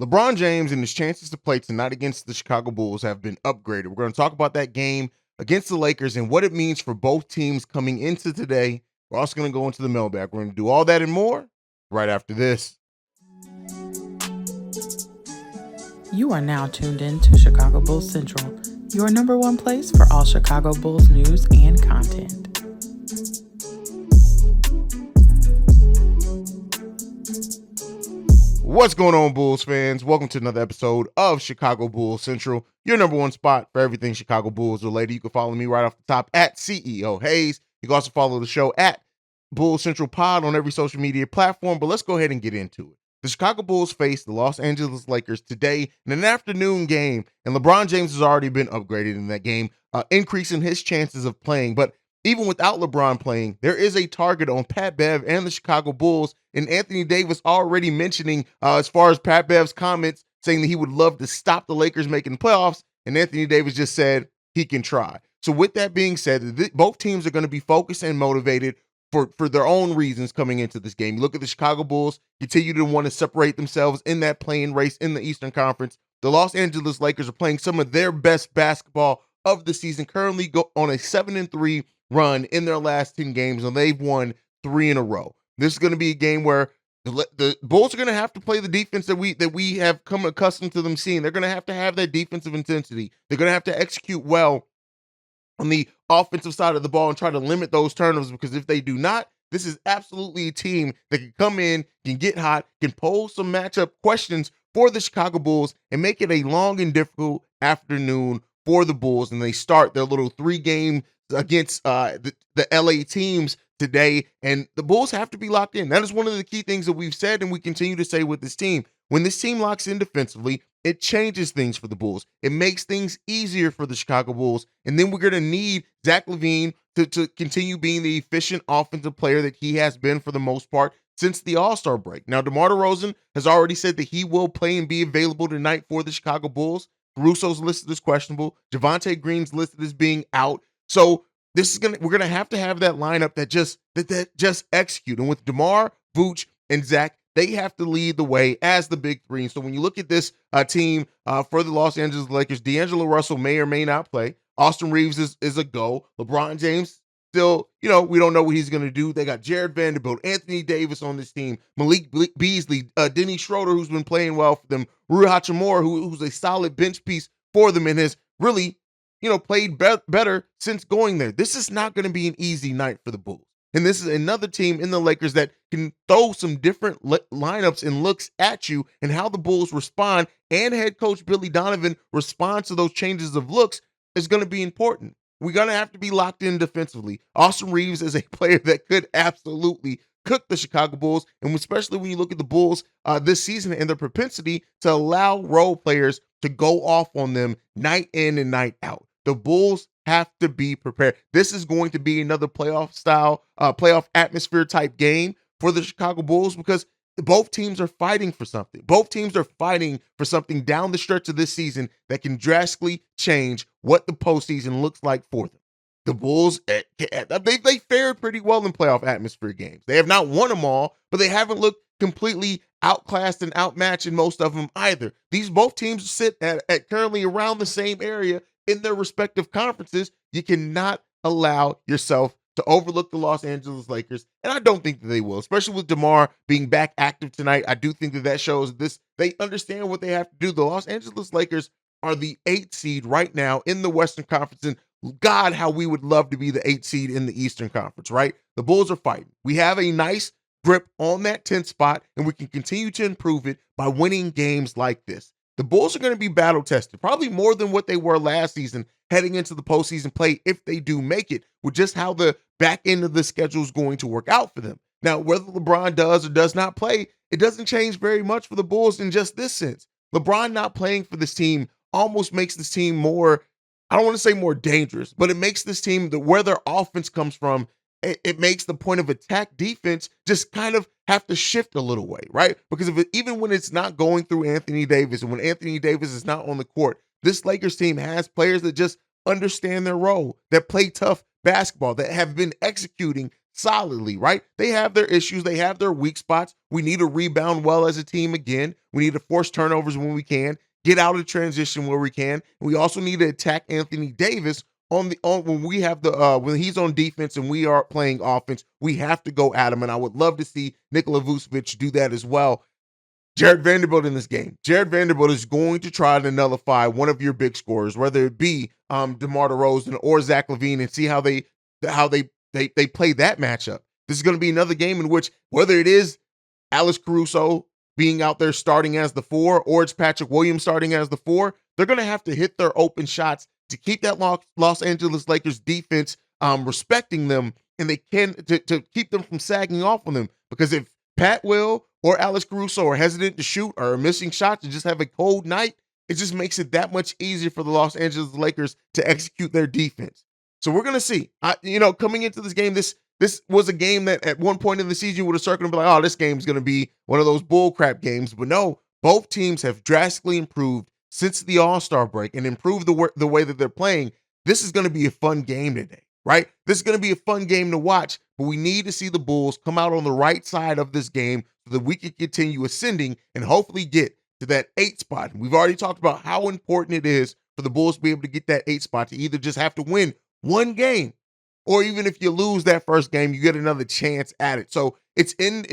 LeBron James and his chances to play tonight against the Chicago Bulls have been upgraded. We're going to talk about that game against the Lakers and what it means for both teams coming into today. We're also going to go into the mailbag. We're going to do all that and more right after this. You are now tuned in to Chicago Bulls Central, your number one place for all Chicago Bulls news and content. What's going on, Bulls fans? Welcome to another episode of Chicago Bulls Central, your number one spot for everything Chicago Bulls related. You can follow me right off the top at CEO Hayes. You can also follow the show at Bulls Central Pod on every social media platform. But let's go ahead and get into it. The Chicago Bulls face the Los Angeles Lakers today in an afternoon game, and LeBron James has already been upgraded in that game, increasing his chances of playing. But even without LeBron playing, there is a target on Pat Bev and the Chicago Bulls, and Anthony Davis already mentioning as far as Pat Bev's comments saying that he would love to stop the Lakers making the playoffs, and Anthony Davis just said he can try. So with that being said, both teams are going to be focused and motivated for their own reasons coming into this game. You look at the Chicago Bulls, continue to want to separate themselves in that play-in race in the Eastern Conference. The Los Angeles Lakers are playing some of their best basketball of the season, currently go on a 7-3 run in their last 10 games, and they've won 3 in a row. This is going to be a game where the Bulls are going to have to play the defense that we have come accustomed to them seeing. They're going to have that defensive intensity. They're going to have to execute well on the offensive side of the ball and try to limit those turnovers, because if they do not, this is absolutely a team that can come in, can get hot, can pose some matchup questions for the Chicago Bulls and make it a long and difficult afternoon for the Bulls. And they start their little 3-game against the LA teams today, and the Bulls have to be locked in. That is one of the key things that we've said and we continue to say with this team. When this team locks in defensively, it changes things for the Bulls. It makes things easier for the Chicago Bulls. And then we're going to need Zach LaVine to continue being the efficient offensive player that he has been for the most part since the All-Star break. Now, DeMar DeRozan has already said that he will play and be available tonight for the Chicago Bulls. Caruso's listed as questionable. Javonte Green's listed as being out. So we're gonna have to have that lineup that just execute. And with DeMar, Vooch, and Zach, they have to lead the way as the big three. And so when you look at this team for the Los Angeles Lakers, D'Angelo Russell may or may not play. Austin Reeves is a go. LeBron James still, we don't know what he's going to do. They got Jared Vanderbilt, Anthony Davis on this team, Malik Beasley, Denny Schroeder, who's been playing well for them, Rui Hachimura, who's a solid bench piece for them and has really, played better since going there. This is not going to be an easy night for the Bulls. And this is another team in the Lakers that can throw some different lineups and looks at you, and how the Bulls respond and head coach Billy Donovan responds to those changes of looks is going to be important. We're going to have to be locked in defensively. Austin Reeves is a player that could absolutely cook the Chicago Bulls, and especially when you look at the Bulls this season and their propensity to allow role players to go off on them night in and night out. The Bulls have to be prepared. This is going to be another playoff atmosphere type game for the Chicago Bulls, because both teams are fighting for something. Both teams are fighting for something down the stretch of this season that can drastically change what the postseason looks like for them. The Bulls, they fared pretty well in playoff atmosphere games. They have not won them all, but they haven't looked completely outclassed and outmatched in most of them either. Both teams sit at currently around the same area in their respective conferences. You cannot allow yourself to overlook the Los Angeles Lakers, and I don't think that they will, especially with DeMar being back active tonight. I do think that shows they understand what they have to do. The Los Angeles Lakers are the 8th seed right now in the Western Conference, and God, how we would love to be the 8th seed in the Eastern Conference, right? The Bulls are fighting. We have a nice grip on that 10th spot, and we can continue to improve it by winning games like this. The Bulls are going to be battle-tested, probably more than what they were last season, heading into the postseason play if they do make it, with just how the back end of the schedule is going to work out for them. Now, whether LeBron does or does not play, it doesn't change very much for the Bulls in just this sense. LeBron not playing for this team almost makes this team more, I don't want to say more dangerous, but it makes this team, where their offense comes from, it makes the point of attack defense just kind of have to shift a little way, right? Because even when it's not going through Anthony Davis, and when Anthony Davis is not on the court, this Lakers team has players that just understand their role, that play tough basketball, that have been executing solidly, right? They have their issues, they have their weak spots. We need to rebound well as a team again. We need to force turnovers when we can, get out of transition where we can. We also need to attack Anthony Davis on when we have the when he's on defense and we are playing offense. We have to go at him, and I would love to see Nikola Vucevic do that as well. Jared Vanderbilt in this game. Jared Vanderbilt is going to try to nullify one of your big scorers, whether it be DeMar DeRozan or Zach LaVine, and see how they play that matchup. This is going to be another game in which, whether it is Alex Caruso being out there starting as the 4, or it's Patrick Williams starting as the 4, they're going to have to hit their open shots to keep that Los Angeles Lakers defense respecting them, and they can to keep them from sagging off on them. Because if Pat Will or Alex Caruso are hesitant to shoot or are missing shots and just have a cold night, it just makes it that much easier for the Los Angeles Lakers to execute their defense. So we're gonna see. Coming into this game, this was a game that at one point in the season you would have circled and be like, oh, this game's gonna be one of those bull crap games. But no, both teams have drastically improved since the All-Star break and improved the way that they're playing. This is gonna be a fun game today, right? This is gonna be a fun game to watch, but we need to see the Bulls come out on the right side of this game so that we can continue ascending and hopefully get to that 8 spot. We've already talked about how important it is for the Bulls to be able to get that 8 spot, to either just have to win one game, or even if you lose that first game, you get another chance at it. So it's in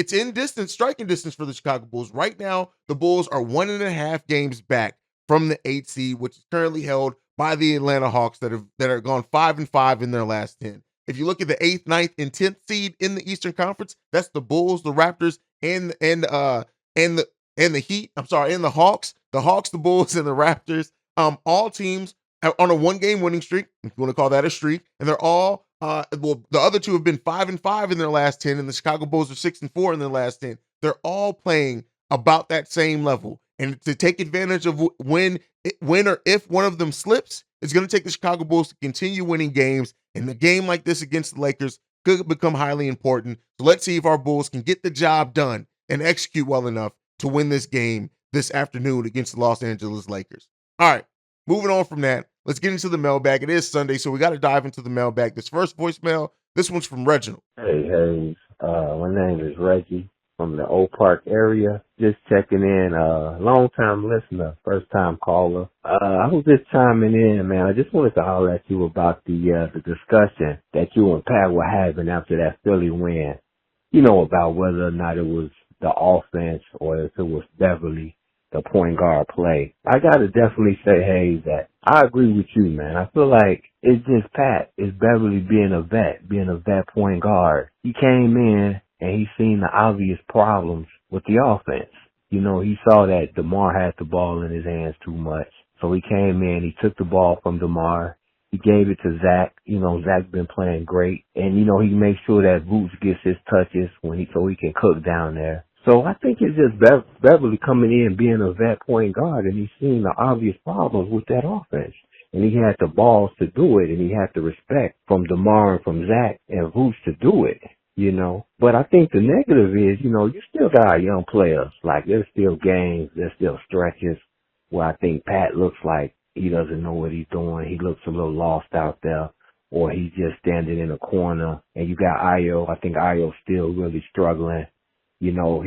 striking distance for the Chicago Bulls. Right now, the Bulls are 1.5 games back from the 8th seed, which is currently held by the Atlanta Hawks that are gone 5-5 in their last 10. If you look at the 8th, 9th, and 10th seed in the Eastern Conference, that's the Bulls, the Raptors, and the Heat. I'm sorry, and the Hawks. The Hawks, the Bulls, and the Raptors. All teams on a 1-game winning streak, if you want to call that a streak, and they're all the other two have been 5-5 in their last 10, and the Chicago Bulls are 6-4 in their last 10. They're all playing about that same level, and to take advantage of when or if one of them slips, it's going to take the Chicago Bulls to continue winning games, and a game like this against the Lakers could become highly important. So let's see if our Bulls can get the job done and execute well enough to win this game this afternoon against the Los Angeles Lakers. All right, moving on from that, let's get into the mailbag. It is Sunday, so we got to dive into the mailbag. This first voicemail, this one's from Reginald. Hey, Hayes. My name is Reggie from the Oak Park area. Just checking in. Long-time listener, first-time caller. I was just chiming in, man. I just wanted to holler at you about the discussion that you and Pat were having after that Philly win. You know, about whether or not it was the offense or if it was Beverly, the point guard play. I gotta definitely say, Hayes, that I agree with you, man. I feel like it's just Pat. It's Beverly being a vet point guard. He came in and he seen the obvious problems with the offense. You know, he saw that DeMar had the ball in his hands too much. So he came in, he took the ball from DeMar. He gave it to Zach. You know, Zach's been playing great. And, you know, he makes sure that Boots gets his touches so he can cook down there. So I think it's just Beverly coming in being a vet point guard, and he's seeing the obvious problems with that offense. And he had the balls to do it, and he had the respect from DeMar and from Zach and Vooch to do it, you know. But I think the negative is, you know, you still got young players. Like, there's still games, there's still stretches where I think Pat looks like he doesn't know what he's doing. He looks a little lost out there, or he's just standing in a corner. And you got Ayo. I think Ayo's still really struggling. You know,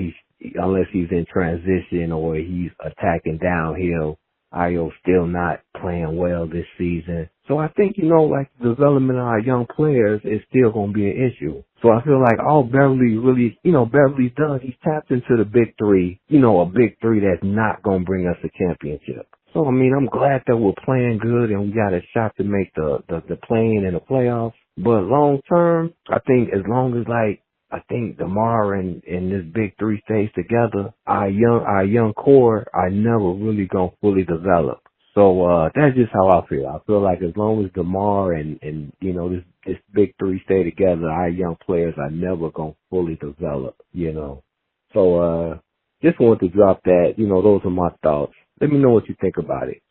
unless he's in transition or he's attacking downhill, Ayo's still not playing well this season. So I think, you know, like, the development of our young players is still going to be an issue. So I feel like all Beverly really, you know, Beverly's done, he's tapped into the big three, you know, a big three that's not going to bring us a championship. So, I mean, I'm glad that we're playing good and we got a shot to make the play-in and the playoffs. But long term, I think as long as, like, I think DeMar and this big three stays together, our young core are never really gonna fully develop. So that's just how I feel. I feel like as long as DeMar and you know this big three stay together, our young players are never gonna fully develop, you know. So just wanted to drop that. You know, those are my thoughts. Let me know what you think about it.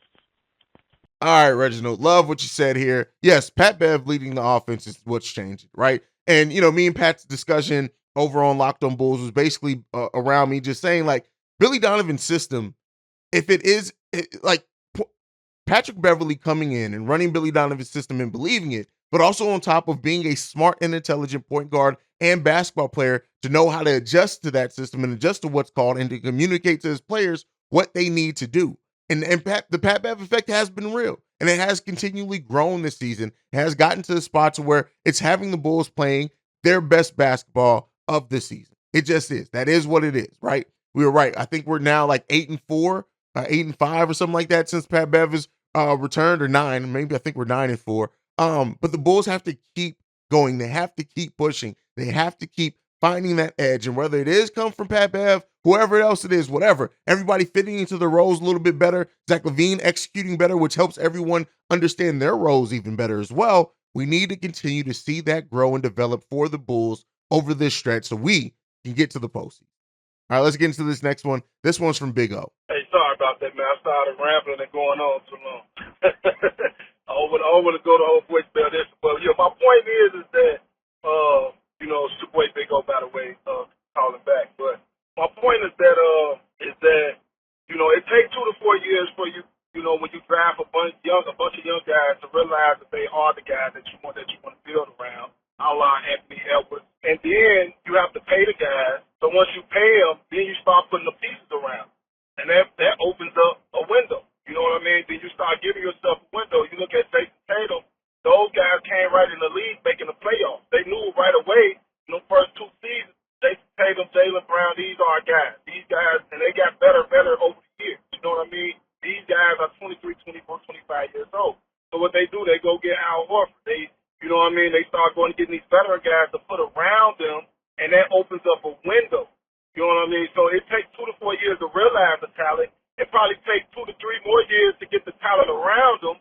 All right, Reginald, love what you said here. Yes, Pat Bev leading the offense is what's changing, right? And, you know, me and Pat's discussion over on Locked on Bulls was basically around me just saying, like, Billy Donovan's system, if it is, like, Patrick Beverly coming in and running Billy Donovan's system and believing it, but also on top of being a smart and intelligent point guard and basketball player to know how to adjust to that system and adjust to what's called and to communicate to his players what they need to do. And the Pat Bev effect has been real, and it has continually grown this season. It has gotten to the spot to where it's having the Bulls playing their best basketball of the season. It just is. That is what it is, right? We were right. I think we're now like 8-4, 8-5 or something like that since Pat Bev has returned, or 9. Maybe I think we're 9-4. But the Bulls have to keep going. They have to keep pushing. They have to keep finding that edge. And whether it is come from Pat Bev, whoever else it is, whatever, everybody fitting into the roles a little bit better, Zach LaVine executing better, which helps everyone understand their roles even better as well. We need to continue to see that grow and develop for the Bulls over this stretch so we can get to the postseason. All right, let's get into this next one. This one's from Big O. Hey, sorry about that, man. I started rambling and going on too long. I want to go the whole voicemail this, but yeah, my point is that Super Boy Big O, by the way, calling back. But my point is that it takes 2 to 4 years for you, when you draft a bunch of young guys to realize that they are the guys that you want to build around, a la Anthony Edwards. And then you have to pay the guys. So once you pay them, then you start putting the pieces around. And that opens up a window. You know what I mean? Then you start giving yourself a window. You look at Jason Tatum. Those guys came right in the league making the playoffs. They knew right away, first 2 seasons, Jason Tatum, Jaylen Brown, these are our guys. These guys, and they got better over the years. You know what I mean? These guys are 23, 24, 25 years old. So what they do, they go get Al Horford. They start going to get these veteran guys to put around them, and that opens up a window. You know what I mean? So it takes 2 to 4 years to realize the talent. It probably takes 2 to 3 more years to get the talent around them.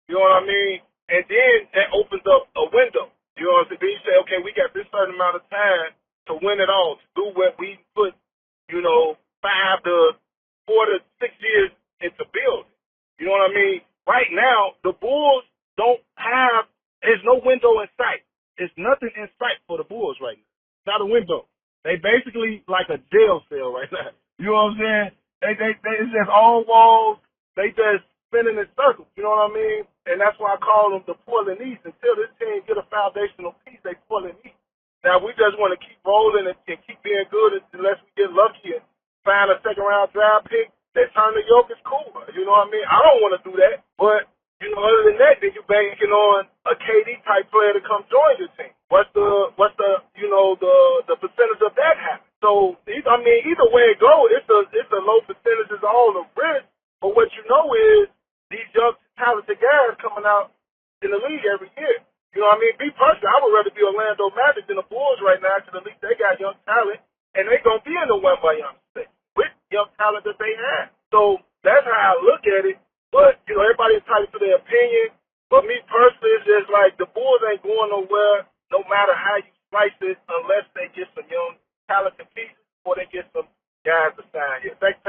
You know what I mean? And then that opens up a window. You know what I'm saying? Then you say, okay, we got this certain amount of time to win it all, to do what we put, 5 to 4 to 6 years into building. You know what I mean? Right now, the Bulls there's no window in sight. There's nothing in sight for the Bulls right now. It's not a window. They basically like a jail cell right now. You know what I'm saying? It's just all walls. They just spinning in circles. You know what I mean? And that's why I call them the Portland East. Until this team get a foundational piece, they Portland East. Now we just want to keep rolling and keep being good unless we get lucky and find a second-round draft pick that turn the yoke is cool. You know what I mean? I don't want to do that, but other than that, then you're banking on a KD type player to come join your team. What's the percentage of that happen? So either way it goes, it's a low percentage is all the risk. But what you know is these young talented guys coming out in the league every year. You know what I mean? Me personally, I would rather be Orlando Magic than the Bulls right now, because at least they got young talent, and they're gonna be in the one by young with young talent that they have. So that's how I look at it. But, everybody's entitled to their opinion. But me personally, it's just like the Bulls ain't going nowhere, no matter how you slice it, unless they get some young, talented pieces or they get some guys to sign. Yeah, thanks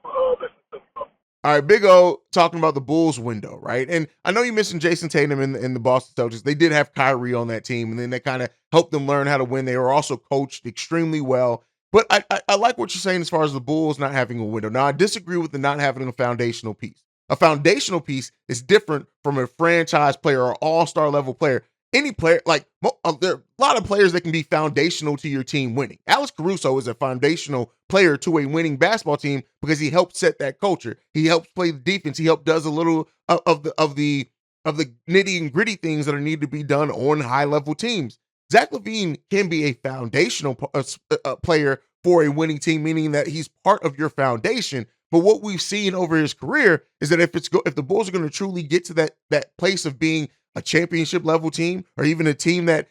for listening to me, bro. All right, Big O talking about the Bulls window, right? And I know you mentioned Jason Tatum in the Boston Celtics. They did have Kyrie on that team, and then they kind of helped them learn how to win. They were also coached extremely well. But I like what you're saying as far as the Bulls not having a window. Now, I disagree with the not having a foundational piece. A foundational piece is different from a franchise player or all-star level player. Any player, there are a lot of players that can be foundational to your team winning. Alex Caruso is a foundational player to a winning basketball team because he helped set that culture. He helps play the defense. He does a little of the nitty and gritty things that are needed to be done on high-level teams. Zach LaVine can be a foundational player for a winning team, meaning that he's part of your foundation. But what we've seen over his career is that if the Bulls are going to truly get to that place of being a championship level team, or even a team that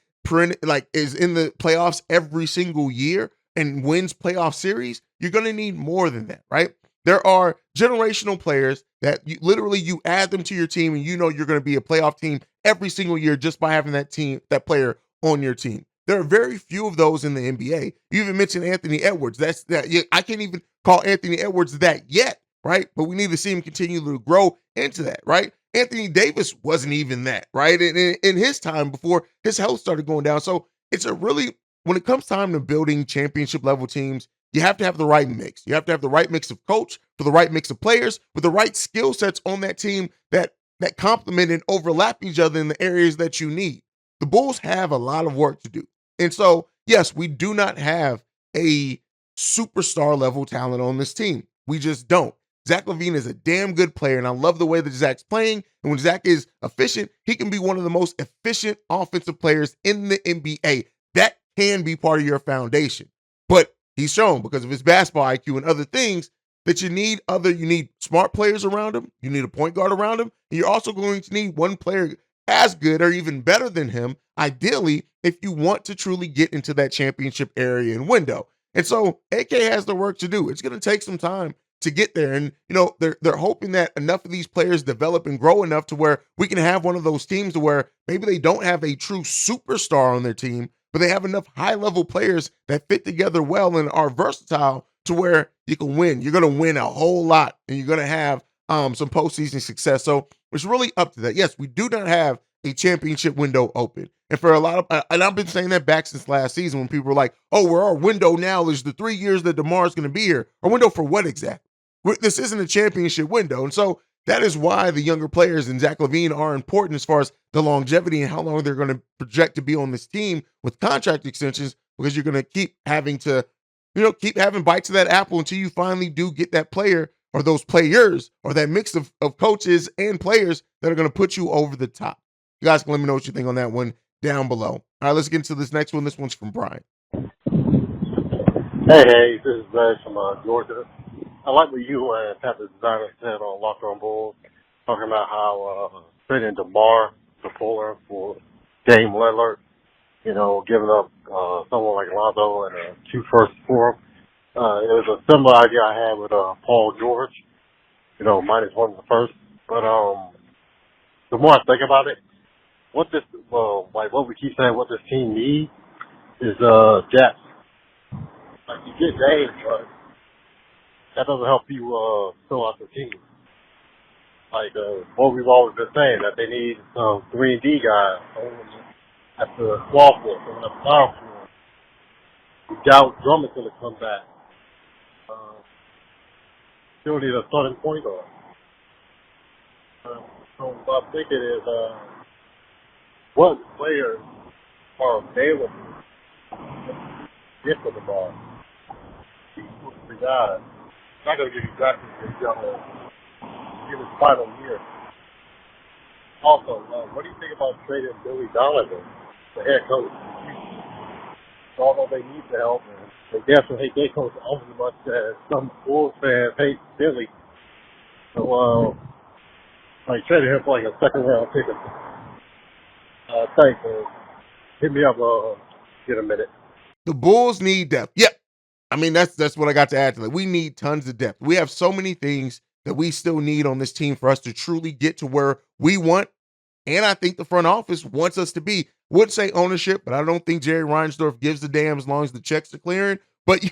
is in the playoffs every single year and wins playoff series, you're going to need more than that, right? There are generational players that you add them to your team, and you're going to be a playoff team every single year just by having that player on your team. There are very few of those in the NBA. You even mentioned Anthony Edwards. I can't even call Anthony Edwards that yet, right? But we need to see him continue to grow into that, right? Anthony Davis wasn't even that, right? In his time before his health started going down. So when it comes time to building championship level teams, you have to have the right mix. You have to have the right mix of coach, for the right mix of players, with the right skill sets on that team that complement and overlap each other in the areas that you need. The Bulls have a lot of work to do. And so yes, we do not have a superstar level talent on this team. We just don't. Zach LaVine is a damn good player, and I love the way that Zach's playing. And when Zach is efficient, he can be one of the most efficient offensive players in the NBA. That can be part of your foundation. But he's shown, because of his basketball IQ and other things, that you need smart players around him, you need a point guard around him, and you're also going to need one player as good or even better than him, ideally, if you want to truly get into that championship area and window. And so AK has the work to do. It's going to take some time to get there. And, they're hoping that enough of these players develop and grow enough to where we can have one of those teams to where maybe they don't have a true superstar on their team, but they have enough high-level players that fit together well and are versatile to where you can win. You're going to win a whole lot, and you're going to have some postseason success. So it's really up to that. Yes, we do not have a championship window open. And for a lot of, and I've been saying that back since last season when people were like, oh, well, our window now is the 3 years that DeMar's going to be here. Our window for what exactly? This isn't a championship window. And so that is why the younger players and Zach LaVine are important as far as the longevity and how long they're going to project to be on this team with contract extensions, because you're going to keep having to, keep having bites of that apple until you finally do get that player or those players or that mix of coaches and players that are going to put you over the top. You guys can let me know what you think on that one down below. All right, let's get into this next one. This one's from Brian. Hey, this is Brad from Georgia. I like what you and Pat the Designer said on Locked On Bulls, talking about how trading DeMar to Fuller for Dame Lillard, giving up someone like Lonzo and 2 firsts for him. It was a similar idea I had with Paul George, minus 1 in the first. But the more I think about it, what we keep saying, what this team needs is depth. Like, you get Dame, but that doesn't help you fill out the team. Like what we've always been saying, that they need some 3-and-D guys, someone at the small floor, someone at the power floor. We doubt Drummond's going to come back. Still need a starting point guard. So what I'm thinking is, what players are available to get for the ball? The guys. It's not going to give you exactly this young give his final year. Also, what do you think about trading Billy Donovan, the head coach? Although they need the help, and they definitely hate their coach almost as much as some Bulls fans hate Billy. So, trading him for like a second round ticket. Thanks, man. Hit me up, get a minute. The Bulls need depth. Yep. I mean, that's what I got to add to that. We need tons of depth. We have so many things that we still need on this team for us to truly get to where we want. And I think the front office wants us to be. Would say ownership, but I don't think Jerry Reinsdorf gives a damn as long as the checks are clearing. But,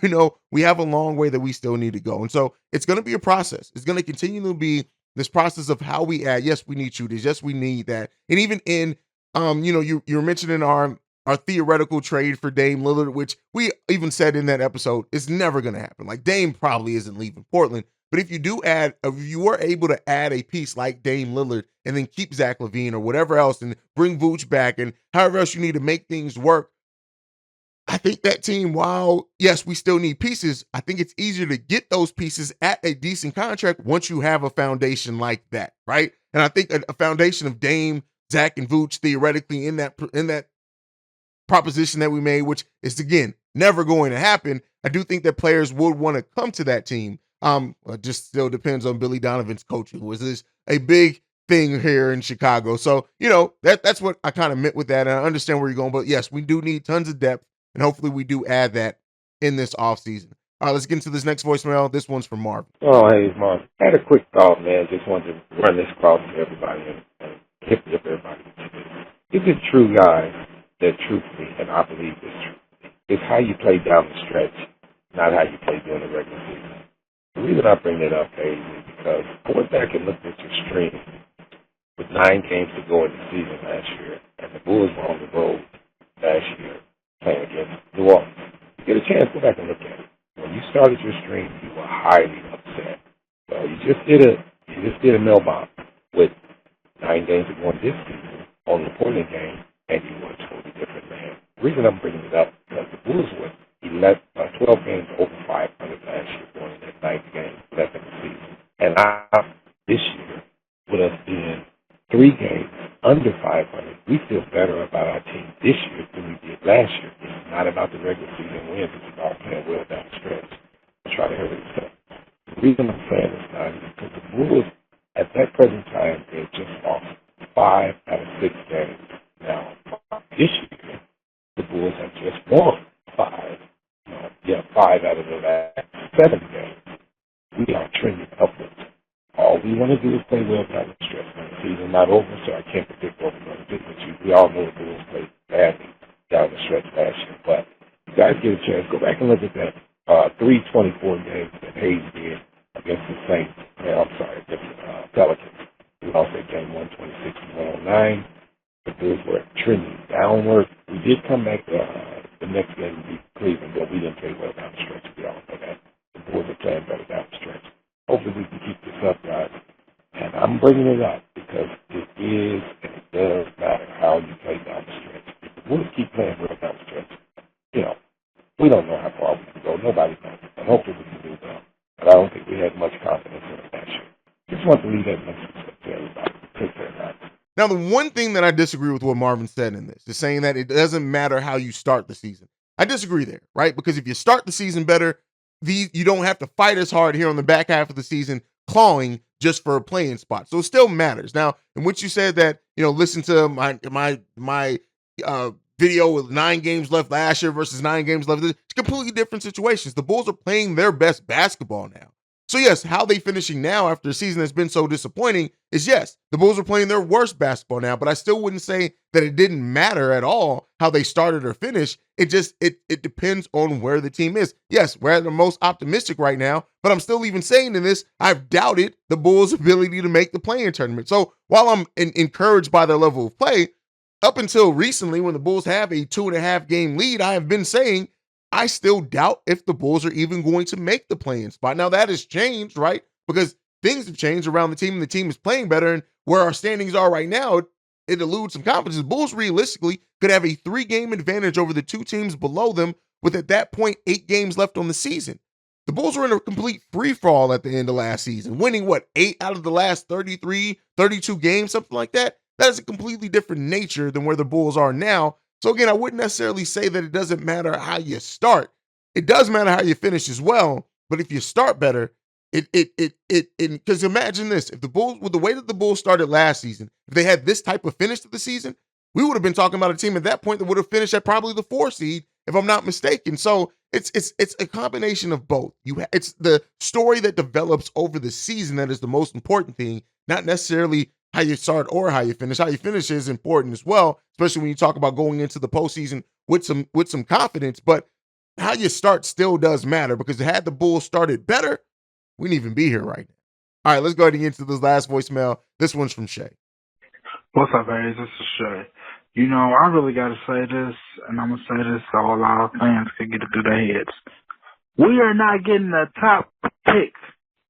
we have a long way that we still need to go. And so it's going to be a process. It's going to continue to be this process of how we add. Yes, we need shooters. Yes, we need that. And even in, you're mentioning our theoretical trade for Dame Lillard, which we even said in that episode is never going to happen. Like, Dame probably isn't leaving Portland. But if you were able to add a piece like Dame Lillard and then keep Zach LaVine or whatever else and bring Vooch back and however else you need to make things work, I think that team, while, yes, we still need pieces, I think it's easier to get those pieces at a decent contract once you have a foundation like that, right? And I think a foundation of Dame, Zach, and Vooch theoretically in that proposition that we made, which is, again, never going to happen, I do think that players would want to come to that team. It just still depends on Billy Donovan's coaching, which is a big thing here in Chicago. So, that's what I kind of meant with that. And I understand where you're going, but yes, we do need tons of depth, and hopefully we do add that in this offseason. All right, let's get into this next voicemail. This one's from Marvin. Oh, hey, it's Marvin. I had a quick thought, man. Just wanted to run this across to everybody and hit with everybody. Is it true, guys, that truthfully, and I believe it's true, it's how you play down the stretch, not how you play during the regular season. The reason I bring that up, Hayes, is because I went back and looked at your stream with 9 games to go in the season last year, and the Bulls were on the road last year playing against New Orleans. Get a chance, go back and look at it. When you started your stream, you were highly upset. So you just did a mailbox with 9 games to go in this season on the Portland game, and you were a totally different man. The reason I'm bringing it up is because the Bulls were 12 games over 500 last year, going in that 9th game left in the season. And this year, with us being 3 games under 500, we feel better about our team this year than we did last year. It's not about the regular season wins, it's about playing well down the stretch. I'll try to hurry this up. The reason I'm saying this now is because the Bulls, at that present time, they just lost 5 out of 6 games. Now, this year, the Bulls have just won 5 out of the last 7 games. We are trending upwards. All we want to do is play well down the stretch. The season's not over, so I can't predict what we're going to do. But we all know the Bulls played badly down the stretch last year. But you guys get a chance, go back and look at that 3-24 games that Hayes did against the Saints. Against the Pelicans. We lost that game 126 to 109. The Bulls were trending downward. We did come back the next game to beat Cleveland, but we didn't play well down the stretch. We all know that. The Bulls are playing better down the stretch. Hopefully we can keep this up, guys. And I'm bringing it up because it is and it does matter how you play down the stretch. If the Bulls keep playing well down the stretch, we don't know how far we can go. Nobody knows. And hopefully we can do that. But I don't think we had much confidence in it last year. Just want to leave that message to everybody. Take care, guys. Now, the one thing that I disagree with what Marvin said in this is saying that it doesn't matter how you start the season. I disagree there, right? Because if you start the season better, you don't have to fight as hard here on the back half of the season, clawing just for a playing spot. So it still matters. Now, in which you said that, listen to my video with 9 games left last year versus 9 games left. It's completely different situations. The Bulls are playing their best basketball now. So yes, how they finishing now after a season that's been so disappointing is yes, the Bulls are playing their worst basketball now, but I still wouldn't say that it didn't matter at all how they started or finished. It just, it depends on where the team is. Yes, we're at the most optimistic right now, but I'm still even saying in this, I've doubted the Bulls' ability to make the play-in tournament. So while I'm encouraged by their level of play, up until recently when the Bulls have a 2.5 game lead, I have been saying I still doubt if the Bulls are even going to make the play-in spot. Now that has changed, right? Because things have changed around the team and the team is playing better. And where our standings are right now, it eludes some confidence. The Bulls realistically could have a 3-game advantage over the 2 teams below them with at that point 8 games left on the season. The Bulls were in a complete free-fall at the end of last season, winning 8 out of the last 33, 32 games, something like that. That is a completely different nature than where the Bulls are now. So again, I wouldn't necessarily say that it doesn't matter how you start. It does matter how you finish as well. But if you start better, because imagine this: if the Bulls, with the way that the Bulls started last season, if they had this type of finish to the season, we would have been talking about a team at that point that would have finished at probably the 4 seed, if I'm not mistaken. So it's a combination of both. It's the story that develops over the season that is the most important thing, not necessarily how you start or how you finish. How you finish is important as well, especially when you talk about going into the postseason with some confidence. But how you start still does matter, because had the Bulls started better, we wouldn't even be here right now. All right, let's go ahead and get into this last voicemail. This one's from Shay. What's up, A's? This is Shay. I really got to say this, and I'm going to say this so all our fans can get it through their heads. We are not getting the top pick,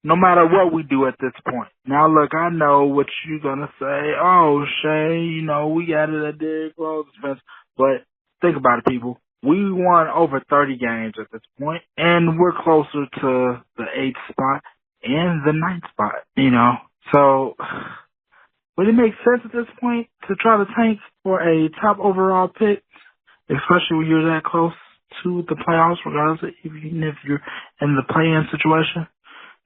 no matter what we do at this point. Now, look, I know what you're going to say. Oh, Shay, we got it at Derrick Rose defense. But think about it, people. We won over 30 games at this point, and we're closer to the 8th spot and the 9th spot, So, would it make sense at this point to try to tank for a top overall pick, especially when you're that close to the playoffs, regardless, even if you're in the play-in situation?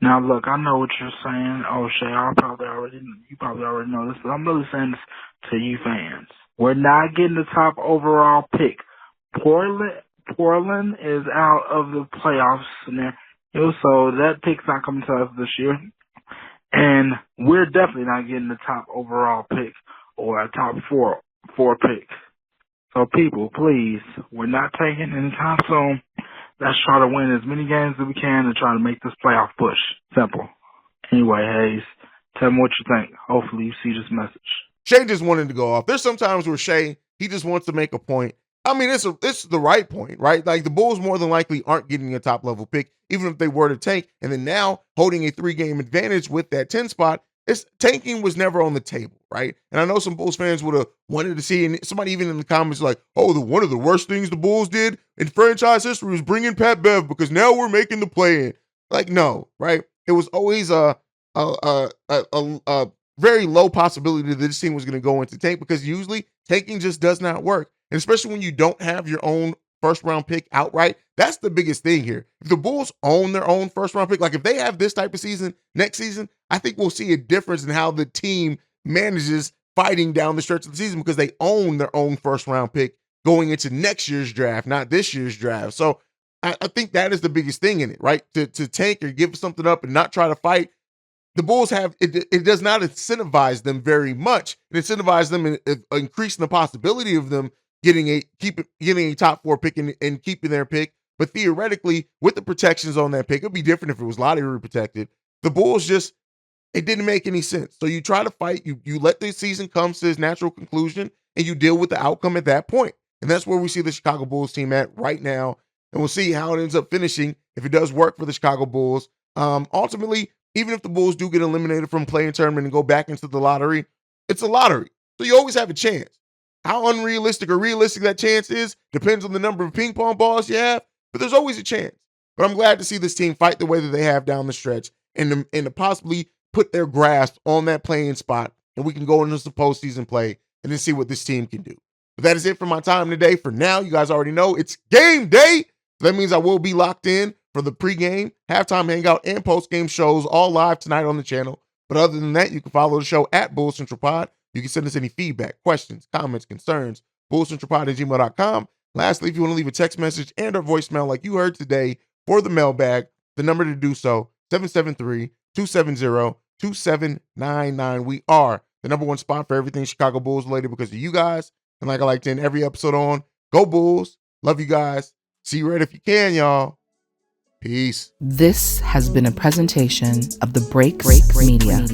Now, look, I know what you're saying. Oh, Shay, you probably already know this, but I'm really saying this to you fans. We're not getting the top overall pick. Portland is out of the playoffs scenario, so that pick's not coming to us this year. And we're definitely not getting the top overall pick or a top four pick. So, people, please, we're not taking any time soon. Let's try to win as many games as we can to try to make this playoff push. Simple. Anyway, Hayes, tell me what you think. Hopefully you see this message. Shay just wanted to go off. There's sometimes where Shay, he just wants to make a point. I mean, it's the right point, right? Like, the Bulls more than likely aren't getting a top-level pick, even if they were to tank. And then now, holding a 3-game advantage with that 10 spot, tanking was never on the table, right? And I know some Bulls fans would have wanted to see, and somebody even in the comments like, "Oh, one of the worst things the Bulls did in franchise history was bringing Pat Bev because now we're making the play-in." Like, no, right? It was always a very low possibility that this team was going to go into tank because usually tanking just does not work, and especially when you don't have your own first round pick outright. That's the biggest thing here. If the Bulls own their own first round pick, like if they have this type of season next season, I think we'll see a difference in how the team manages fighting down the stretch of the season because they own their own first round pick going into next year's draft, not this year's draft. So I think that is the biggest thing in it, right? To tank or give something up and not try to fight. The Bulls have it does not incentivize them very much. It incentivizes them in increasing the possibility of them getting a top 4 pick and keeping their pick. But theoretically, with the protections on that pick, it'd be different if it was lottery protected. The Bulls it didn't make any sense. So you try to fight, you let the season come to its natural conclusion, and you deal with the outcome at that point. And that's where we see the Chicago Bulls team at right now. And we'll see how it ends up finishing if it does work for the Chicago Bulls. Ultimately, even if the Bulls do get eliminated from playing tournament and go back into the lottery, it's a lottery. So you always have a chance. How unrealistic or realistic that chance is depends on the number of ping pong balls you have, but there's always a chance. But I'm glad to see this team fight the way that they have down the stretch and to possibly put their grasp on that playing spot, and we can go into the postseason play and then see what this team can do. But that is it for my time today. For now, you guys already know it's game day. That means I will be locked in for the pregame, halftime hangout, and postgame shows all live tonight on the channel. But other than that, you can follow the show at Bull Central Pod. You can send us any feedback, questions, comments, concerns, bullcentralpod@gmail.com. Lastly, if you want to leave a text message and or voicemail like you heard today for the mailbag, the number to do so, 773-270-2799. We are the number one spot for everything Chicago Bulls related because of you guys. And like I like to end every episode on, go Bulls. Love you guys. See you right if you can, y'all. Peace. This has been a presentation of the Break Media.